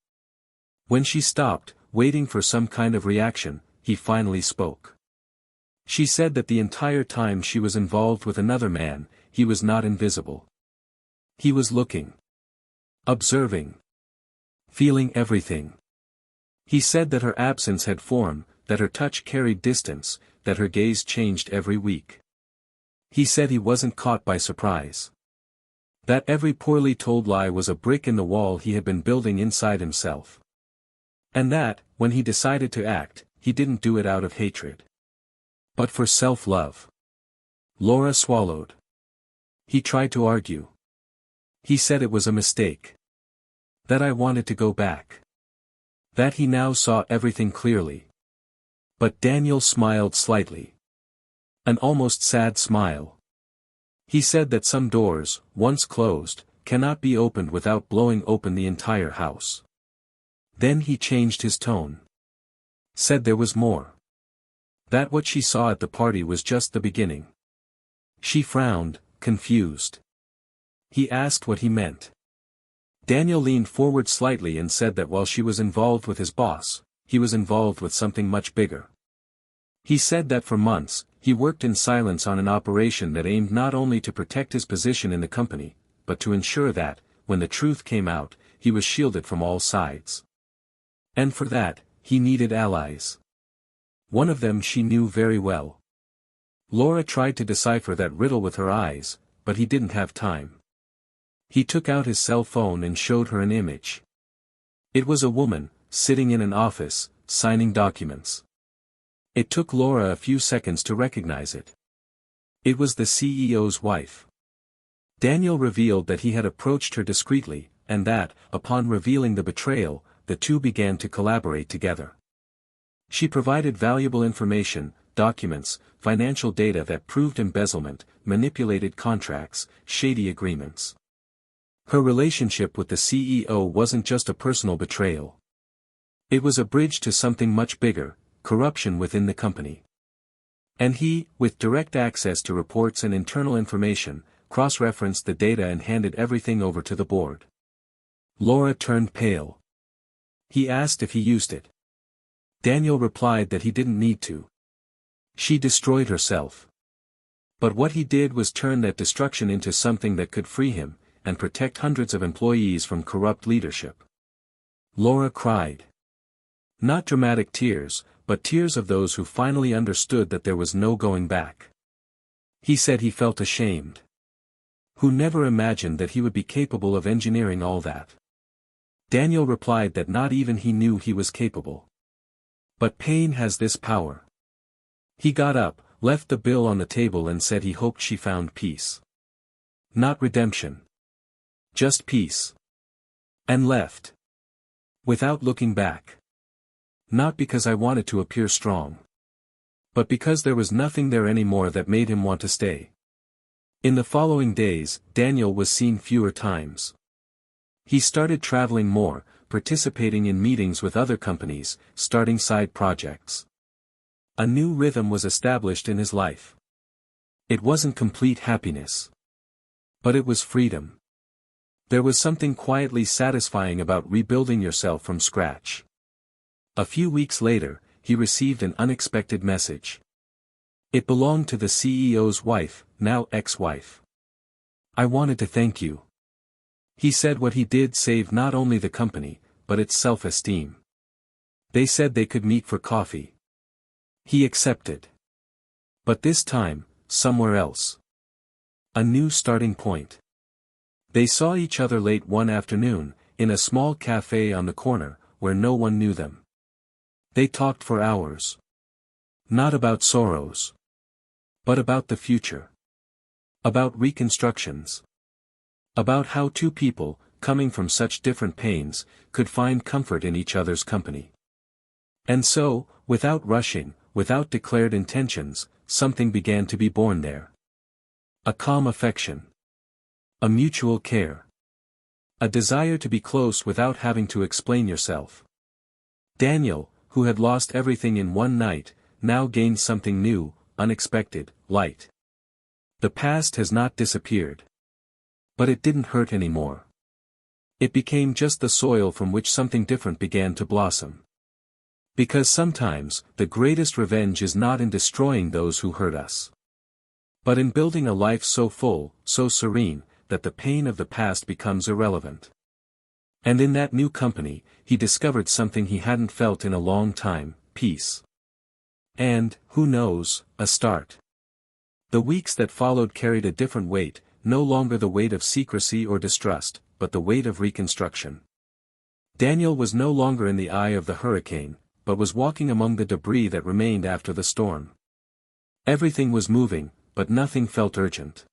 When she stopped, waiting for some kind of reaction, he finally spoke. She said that the entire time she was involved with another man, he was not invisible. He was looking. Observing. Feeling everything. He said that her absence had form, that her touch carried distance, that her gaze changed every week. He said he wasn't caught by surprise. That every poorly told lie was a brick in the wall he had been building inside himself. And that, when he decided to act, he didn't do it out of hatred. But for self-love. Laura swallowed. He tried to argue. He said it was a mistake. That I wanted to go back. That he now saw everything clearly. But Daniel smiled slightly. An almost sad smile. He said that some doors, once closed, cannot be opened without blowing open the entire house. Then he changed his tone. Said there was more. That what she saw at the party was just the beginning. She frowned, confused. He asked what he meant. Daniel leaned forward slightly and said that while she was involved with his boss, he was involved with something much bigger. He said that for months, he worked in silence on an operation that aimed not only to protect his position in the company, but to ensure that, when the truth came out, he was shielded from all sides. And for that, he needed allies. One of them she knew very well. Laura tried to decipher that riddle with her eyes, but he didn't have time. He took out his cell phone and showed her an image. It was a woman, sitting in an office, signing documents. It took Laura a few seconds to recognize it. It was the CEO's wife. Daniel revealed that he had approached her discreetly, and that, upon revealing the betrayal, the two began to collaborate together. She provided valuable information, documents, financial data that proved embezzlement, manipulated contracts, shady agreements. Her relationship with the CEO wasn't just a personal betrayal. It was a bridge to something much bigger, corruption within the company. And he, with direct access to reports and internal information, cross-referenced the data and handed everything over to the board. Laura turned pale. He asked if he used it. Daniel replied that he didn't need to. She destroyed herself. But what he did was turn that destruction into something that could free him, and protect hundreds of employees from corrupt leadership. Laura cried. Not dramatic tears, but tears of those who finally understood that there was no going back. He said he felt ashamed. Who never imagined that he would be capable of engineering all that? Daniel replied that not even he knew he was capable. But pain has this power. He got up, left the bill on the table and said he hoped she found peace. Not redemption. Just peace. And left. Without looking back. Not because I wanted to appear strong. But because there was nothing there anymore that made him want to stay. In the following days, Daniel was seen fewer times. He started traveling more, participating in meetings with other companies, starting side projects. A new rhythm was established in his life. It wasn't complete happiness. But it was freedom. There was something quietly satisfying about rebuilding yourself from scratch. A few weeks later, he received an unexpected message. It belonged to the CEO's wife, now ex-wife. I wanted to thank you. He said what he did saved not only the company, but its self-esteem. They said they could meet for coffee. He accepted. But this time, somewhere else. A new starting point. They saw each other late one afternoon, in a small cafe on the corner, where no one knew them. They talked for hours. Not about sorrows. But about the future. About reconstructions. About how two people, coming from such different pains, could find comfort in each other's company. And so, without rushing, without declared intentions, something began to be born there. A calm affection. A mutual care. A desire to be close without having to explain yourself. Daniel, who had lost everything in one night, now gained something new, unexpected, light. The past has not disappeared. But it didn't hurt anymore. It became just the soil from which something different began to blossom. Because sometimes, the greatest revenge is not in destroying those who hurt us. But in building a life so full, so serene, that the pain of the past becomes irrelevant. And in that new company, he discovered something he hadn't felt in a long time, peace. And, who knows, a start. The weeks that followed carried a different weight, no longer the weight of secrecy or distrust, but the weight of reconstruction. Daniel was no longer in the eye of the hurricane, but was walking among the debris that remained after the storm. Everything was moving, but nothing felt urgent.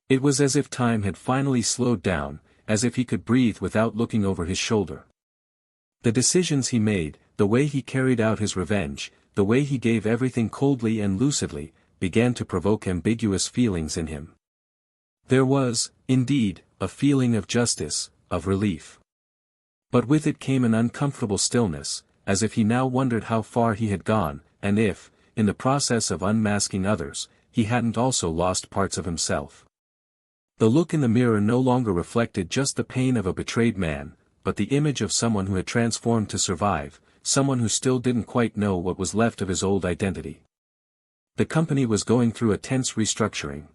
It was as if time had finally slowed down, as if he could breathe without looking over his shoulder. The decisions he made, the way he carried out his revenge, the way he gave everything coldly and lucidly, began to provoke ambiguous feelings in him. There was, indeed, a feeling of justice, of relief. But with it came an uncomfortable stillness, as if he now wondered how far he had gone, and if, in the process of unmasking others, he hadn't also lost parts of himself. The look in the mirror no longer reflected just the pain of a betrayed man, but the image of someone who had transformed to survive, someone who still didn't quite know what was left of his old identity. The company was going through a tense restructuring.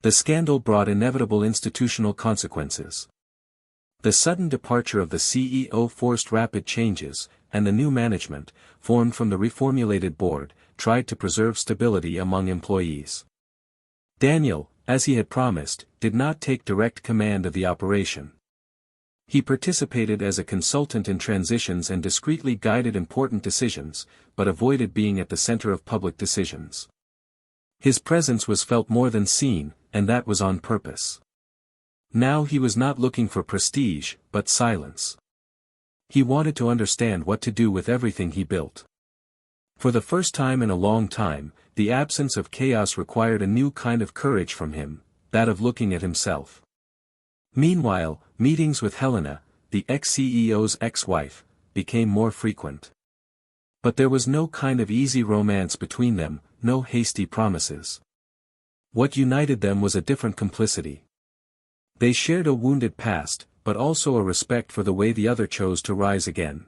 The scandal brought inevitable institutional consequences. The sudden departure of the CEO forced rapid changes, and the new management, formed from the reformulated board, tried to preserve stability among employees. Daniel, as he had promised, did not take direct command of the operation. He participated as a consultant in transitions and discreetly guided important decisions, but avoided being at the center of public decisions. His presence was felt more than seen, and that was on purpose. Now he was not looking for prestige, but silence. He wanted to understand what to do with everything he built. For the first time in a long time, the absence of chaos required a new kind of courage from him, that of looking at himself. Meanwhile, meetings with Helena, the ex-CEO's ex-wife, became more frequent. But there was no kind of easy romance between them, no hasty promises. What united them was a different complicity. They shared a wounded past, but also a respect for the way the other chose to rise again.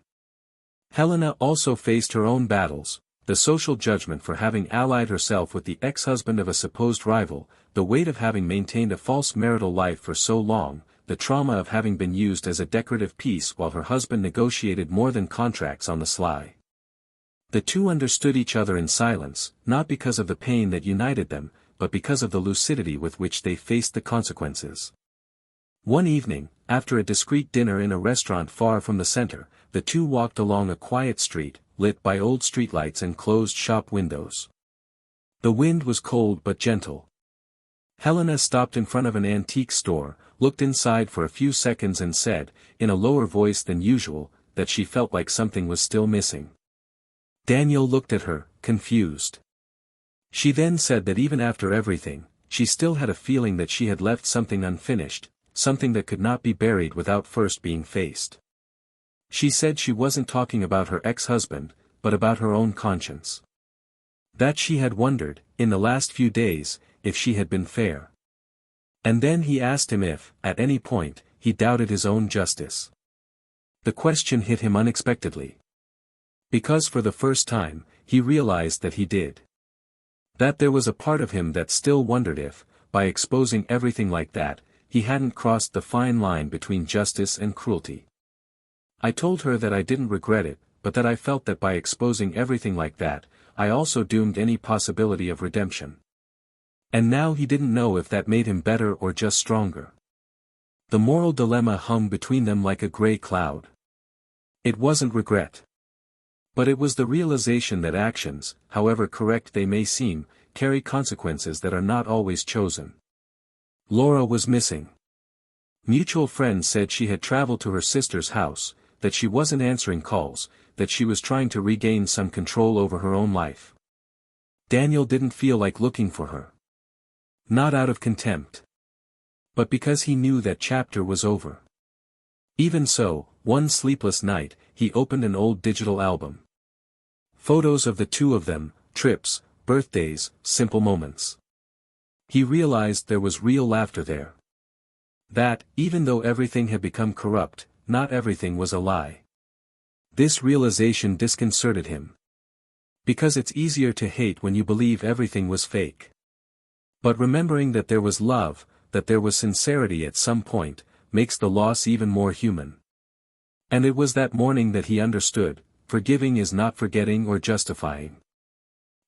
Helena also faced her own battles, the social judgment for having allied herself with the ex-husband of a supposed rival, the weight of having maintained a false marital life for so long, the trauma of having been used as a decorative piece while her husband negotiated more than contracts on the sly. The two understood each other in silence, not because of the pain that united them, but because of the lucidity with which they faced the consequences. One evening, after a discreet dinner in a restaurant far from the center, the two walked along a quiet street, lit by old streetlights and closed shop windows. The wind was cold but gentle. Helena stopped in front of an antique store, looked inside for a few seconds and said, in a lower voice than usual, that she felt like something was still missing. Daniel looked at her, confused. She then said that even after everything, she still had a feeling that she had left something unfinished, something that could not be buried without first being faced. She said she wasn't talking about her ex-husband, but about her own conscience. That she had wondered, in the last few days, if she had been fair. And then he asked him if, at any point, he doubted his own justice. The question hit him unexpectedly. Because for the first time, he realized that he did. That there was a part of him that still wondered if, by exposing everything like that, he hadn't crossed the fine line between justice and cruelty. I told her that I didn't regret it, but that I felt that by exposing everything like that, I also doomed any possibility of redemption. And now he didn't know if that made him better or just stronger. The moral dilemma hung between them like a gray cloud. It wasn't regret. But it was the realization that actions, however correct they may seem, carry consequences that are not always chosen. Laura was missing. Mutual friends said she had traveled to her sister's house, that she wasn't answering calls, that she was trying to regain some control over her own life. Daniel didn't feel like looking for her. Not out of contempt. But because he knew that chapter was over. Even so, one sleepless night, he opened an old digital album. Photos of the two of them, trips, birthdays, simple moments. He realized there was real laughter there. That, even though everything had become corrupt, not everything was a lie. This realization disconcerted him. Because it's easier to hate when you believe everything was fake. But remembering that there was love, that there was sincerity at some point, makes the loss even more human. And it was that morning that he understood, forgiving is not forgetting or justifying.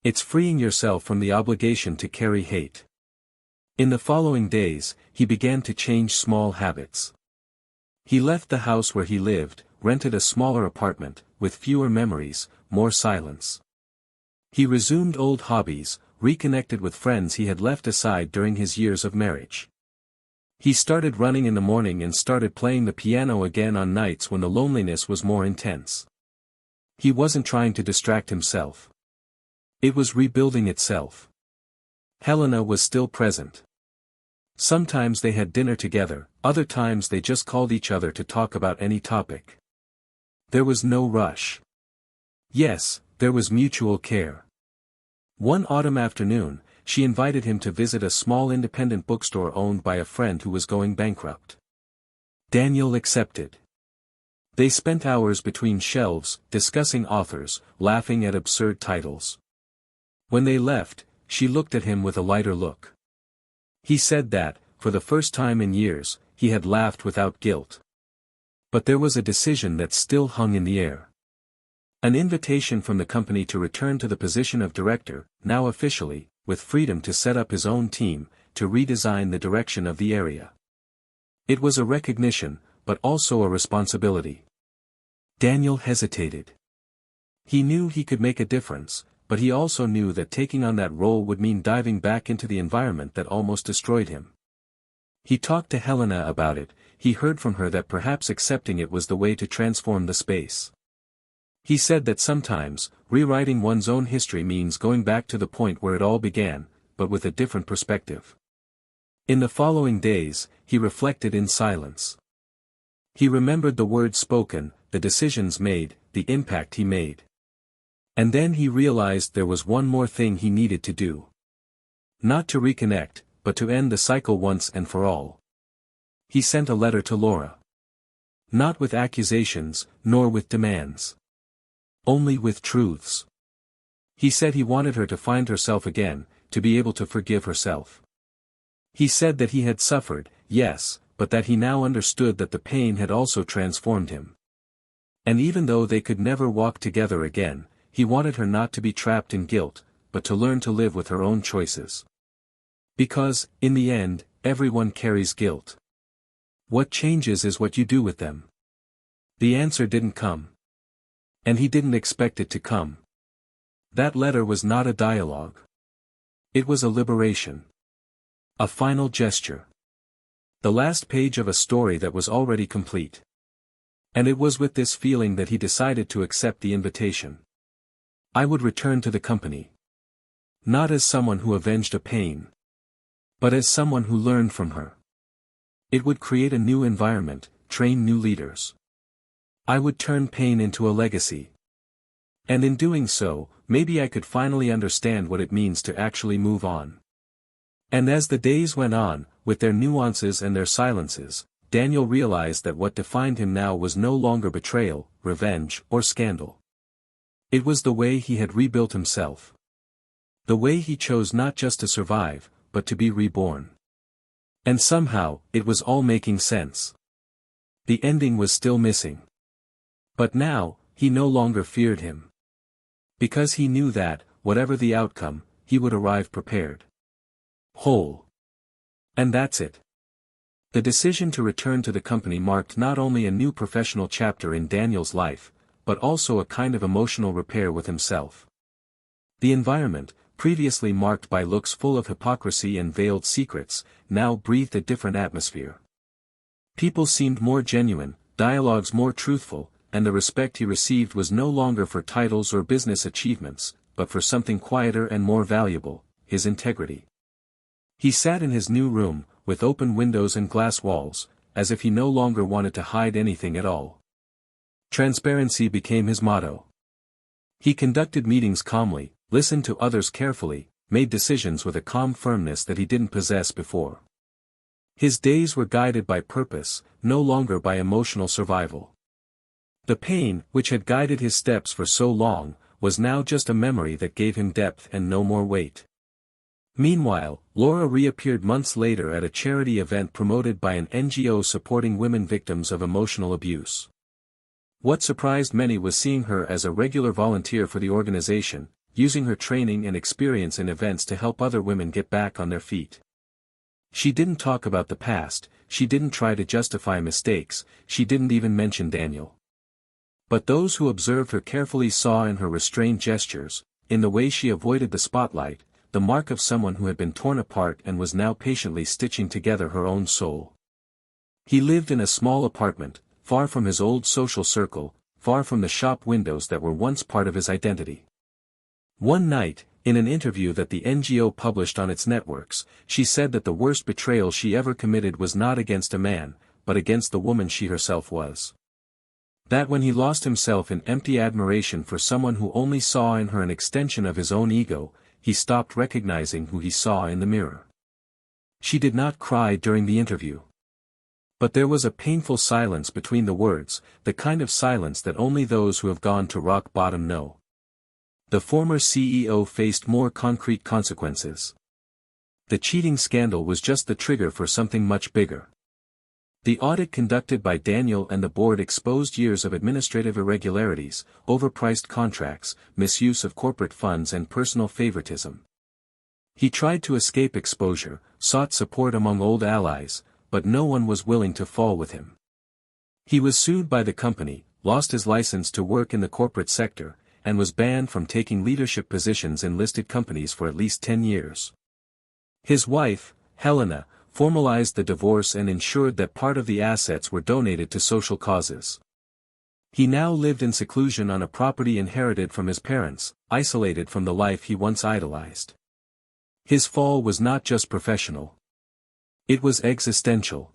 It's freeing yourself from the obligation to carry hate. In the following days, he began to change small habits. He left the house where he lived, rented a smaller apartment, with fewer memories, more silence. He resumed old hobbies, reconnected with friends he had left aside during his years of marriage. He started running in the morning and started playing the piano again on nights when the loneliness was more intense. He wasn't trying to distract himself. It was rebuilding itself. Helena was still present. Sometimes they had dinner together, other times they just called each other to talk about any topic. There was no rush. Yes, there was mutual care. One autumn afternoon, she invited him to visit a small independent bookstore owned by a friend who was going bankrupt. Daniel accepted. They spent hours between shelves, discussing authors, laughing at absurd titles. When they left, she looked at him with a lighter look. He said that, for the first time in years, he had laughed without guilt. But there was a decision that still hung in the air. An invitation from the company to return to the position of director, now officially, with freedom to set up his own team, to redesign the direction of the area. It was a recognition, but also a responsibility. Daniel hesitated. He knew he could make a difference, but he also knew that taking on that role would mean diving back into the environment that almost destroyed him. He talked to Helena about it, he heard from her that perhaps accepting it was the way to transform the space. He said that sometimes, rewriting one's own history means going back to the point where it all began, but with a different perspective. In the following days, he reflected in silence. He remembered the words spoken, the decisions made, the impact he made. And then he realized there was one more thing he needed to do. Not to reconnect, but to end the cycle once and for all. He sent a letter to Laura. Not with accusations, nor with demands. Only with truths. He said he wanted her to find herself again, to be able to forgive herself. He said that he had suffered, yes, but that he now understood that the pain had also transformed him. And even though they could never walk together again, he wanted her not to be trapped in guilt, but to learn to live with her own choices. Because, in the end, everyone carries guilt. What changes is what you do with them. The answer didn't come. And he didn't expect it to come. That letter was not a dialogue. It was a liberation. A final gesture. The last page of a story that was already complete. And it was with this feeling that he decided to accept the invitation. I would return to the company. Not as someone who avenged a pain. But as someone who learned from her. It would create a new environment, train new leaders. I would turn pain into a legacy. And in doing so, maybe I could finally understand what it means to actually move on. And as the days went on, with their nuances and their silences, Daniel realized that what defined him now was no longer betrayal, revenge, or scandal. It was the way he had rebuilt himself. The way he chose not just to survive, but to be reborn. And somehow, it was all making sense. The ending was still missing. But now, he no longer feared him. Because he knew that, whatever the outcome, he would arrive prepared. Whole. And that's it. The decision to return to the company marked not only a new professional chapter in Daniel's life, but also a kind of emotional repair with himself. The environment, previously marked by looks full of hypocrisy and veiled secrets, now breathed a different atmosphere. People seemed more genuine, dialogues more truthful, and the respect he received was no longer for titles or business achievements, but for something quieter and more valuable, his integrity. He sat in his new room, with open windows and glass walls, as if he no longer wanted to hide anything at all. Transparency became his motto. He conducted meetings calmly, listened to others carefully, made decisions with a calm firmness that he didn't possess before. His days were guided by purpose, no longer by emotional survival. The pain, which had guided his steps for so long, was now just a memory that gave him depth and no more weight. Meanwhile, Laura reappeared months later at a charity event promoted by an NGO supporting women victims of emotional abuse. What surprised many was seeing her as a regular volunteer for the organization, using her training and experience in events to help other women get back on their feet. She didn't talk about the past, she didn't try to justify mistakes, she didn't even mention Daniel. But those who observed her carefully saw in her restrained gestures, in the way she avoided the spotlight, the mark of someone who had been torn apart and was now patiently stitching together her own soul. He lived in a small apartment, far from his old social circle, far from the shop windows that were once part of his identity. One night, in an interview that the NGO published on its networks, she said that the worst betrayal she ever committed was not against a man, but against the woman she herself was. That when he lost himself in empty admiration for someone who only saw in her an extension of his own ego, he stopped recognizing who he saw in the mirror. She did not cry during the interview. But there was a painful silence between the words, the kind of silence that only those who have gone to rock bottom know. The former CEO faced more concrete consequences. The cheating scandal was just the trigger for something much bigger. The audit conducted by Daniel and the board exposed years of administrative irregularities, overpriced contracts, misuse of corporate funds and personal favoritism. He tried to escape exposure, sought support among old allies, but no one was willing to fall with him. He was sued by the company, lost his license to work in the corporate sector, and was banned from taking leadership positions in listed companies for at least 10 years. His wife, Helena, formalized the divorce and ensured that part of the assets were donated to social causes. He now lived in seclusion on a property inherited from his parents, isolated from the life he once idolized. His fall was not just professional. It was existential.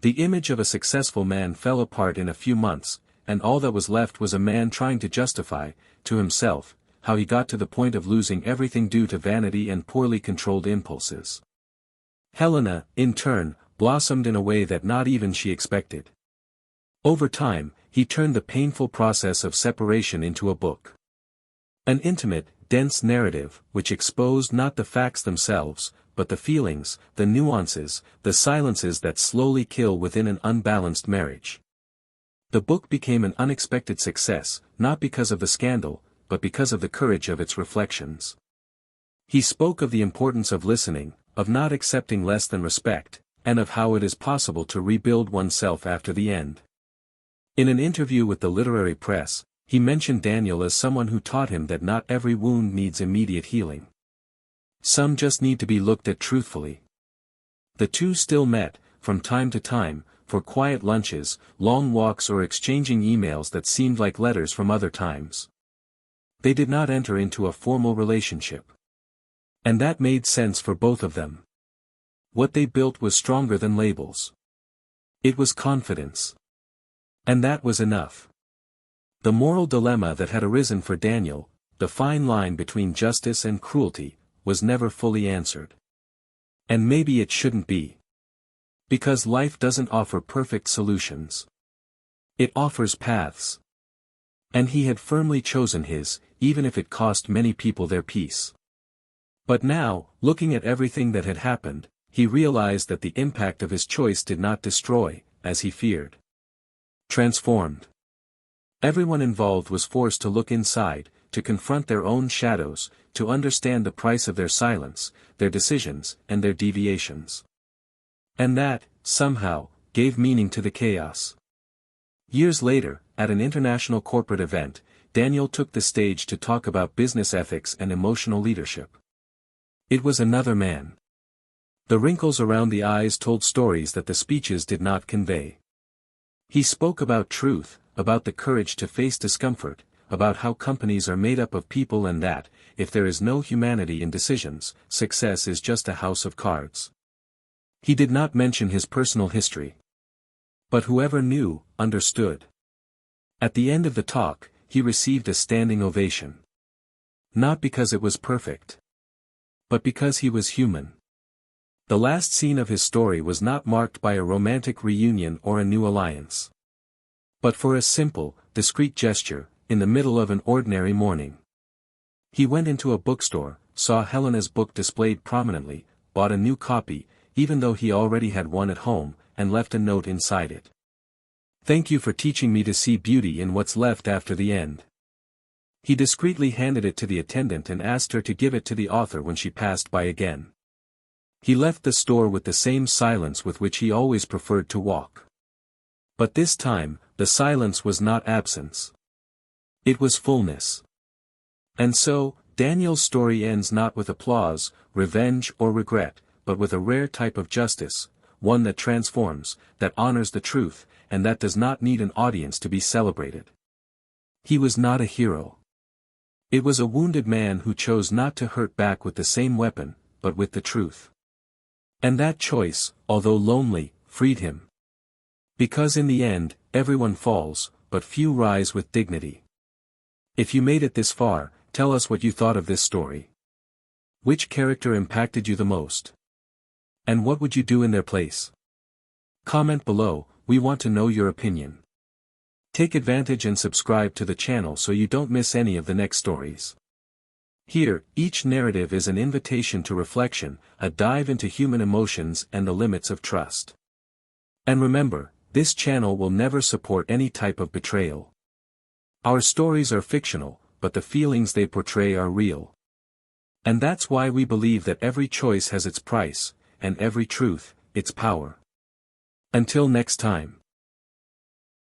The image of a successful man fell apart in a few months, and all that was left was a man trying to justify, to himself, how he got to the point of losing everything due to vanity and poorly controlled impulses. Helena, in turn, blossomed in a way that not even she expected. Over time, he turned the painful process of separation into a book. An intimate, dense narrative, which exposed not the facts themselves, but the feelings, the nuances, the silences that slowly kill within an unbalanced marriage. The book became an unexpected success, not because of the scandal, but because of the courage of its reflections. He spoke of the importance of listening, of not accepting less than respect, and of how it is possible to rebuild oneself after the end. In an interview with the literary press, he mentioned Daniel as someone who taught him that not every wound needs immediate healing. Some just need to be looked at truthfully. The two still met, from time to time, for quiet lunches, long walks or exchanging emails that seemed like letters from other times. They did not enter into a formal relationship. And that made sense for both of them. What they built was stronger than labels. It was confidence. And that was enough. The moral dilemma that had arisen for Daniel, the fine line between justice and cruelty, was never fully answered. And maybe it shouldn't be. Because life doesn't offer perfect solutions. It offers paths. And he had firmly chosen his, even if it cost many people their peace. But now, looking at everything that had happened, he realized that the impact of his choice did not destroy, as he feared. Transformed. Everyone involved was forced to look inside, to confront their own shadows, to understand the price of their silence, their decisions, and their deviations. And that, somehow, gave meaning to the chaos. Years later, at an international corporate event, Daniel took the stage to talk about business ethics and emotional leadership. It was another man. The wrinkles around the eyes told stories that the speeches did not convey. He spoke about truth, about the courage to face discomfort, about how companies are made up of people and that, if there is no humanity in decisions, success is just a house of cards. He did not mention his personal history. But whoever knew, understood. At the end of the talk, he received a standing ovation. Not because it was perfect. But because he was human. The last scene of his story was not marked by a romantic reunion or a new alliance. But for a simple, discreet gesture, in the middle of an ordinary morning. He went into a bookstore, saw Helena's book displayed prominently, bought a new copy, even though he already had one at home, and left a note inside it. "Thank you for teaching me to see beauty in what's left after the end." He discreetly handed it to the attendant and asked her to give it to the author when she passed by again. He left the store with the same silence with which he always preferred to walk. But this time, the silence was not absence. It was fullness. And so, Daniel's story ends not with applause, revenge or regret, but with a rare type of justice, one that transforms, that honors the truth, and that does not need an audience to be celebrated. He was not a hero. It was a wounded man who chose not to hurt back with the same weapon, but with the truth. And that choice, although lonely, freed him. Because in the end, everyone falls, but few rise with dignity. If you made it this far, tell us what you thought of this story. Which character impacted you the most? And what would you do in their place? Comment below, we want to know your opinion. Take advantage and subscribe to the channel so you don't miss any of the next stories. Here, each narrative is an invitation to reflection, a dive into human emotions and the limits of trust. And remember, this channel will never support any type of betrayal. Our stories are fictional, but the feelings they portray are real. And that's why we believe that every choice has its price, and every truth, its power. Until next time.